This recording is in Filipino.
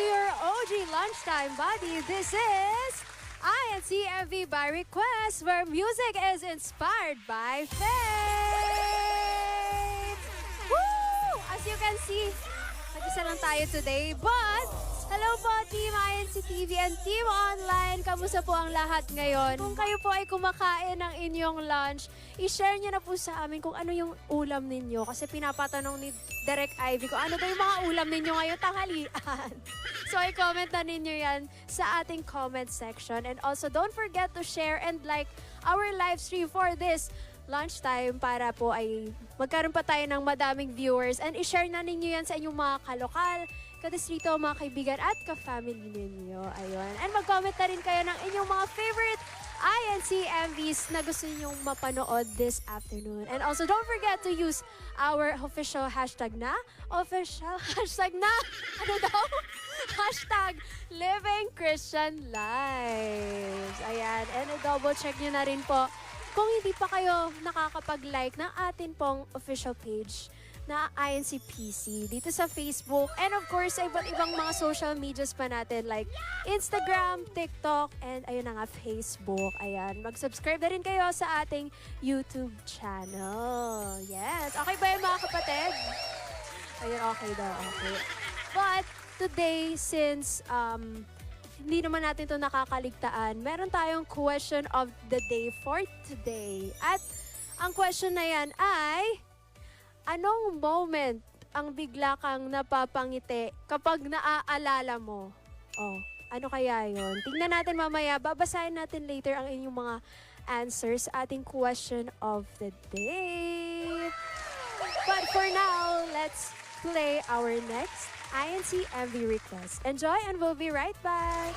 to your OG lunchtime buddy. This is INCMV by request, where music is inspired by faith. Woo! As you can see, mag-isa lang tayo today, but hello po, Team INCTV and Team Online. Kamusta po ang lahat ngayon? Kung kayo po ay kumakain ng inyong lunch, i-share nyo na po sa amin kung ano yung ulam ninyo. Kasi pinapatanong ni Direk Ivy kung ano daw yung mga ulam ninyo ngayong tanghalian. So, i-comment na ninyo yan sa ating comment section. And also, don't forget to share and like our live stream for this lunchtime para po ay magkaroon pa tayo ng madaming viewers. And i-share na ninyo yan sa inyong mga kalokal, kadistrito, mga kaibigan at ka-family ninyo. Ayun. And mag-comment na rin kayo ng inyong mga favorite INC MVs na gusto ninyong mapanood this afternoon. And also, don't forget to use our official hashtag na. Official hashtag na. Ano daw? Hashtag Living Christian Lives. Ayan. And double check nyo na rin po kung hindi pa kayo nakakapag-like ng atin pong official page na INCPC dito sa Facebook, and of course sa iba't ibang mga social medias pa natin like Instagram, TikTok, and ayun na nga, Facebook. Ayan, mag-subscribe na rin kayo sa ating YouTube channel. Yes, okay ba yun mga kapatid? Ayun, okay daw, okay. But today, since hindi naman natin ito nakakaligtaan, meron tayong question of the day for today. At ang question na yan ay, anong moment ang bigla kang napapangiti kapag naaalala mo? Oh, ano kaya yon? Tingnan natin mamaya. Babasahin natin later ang inyong mga answers sa ating question of the day. But for now, let's play our next INC MV request. Enjoy and we'll be right back.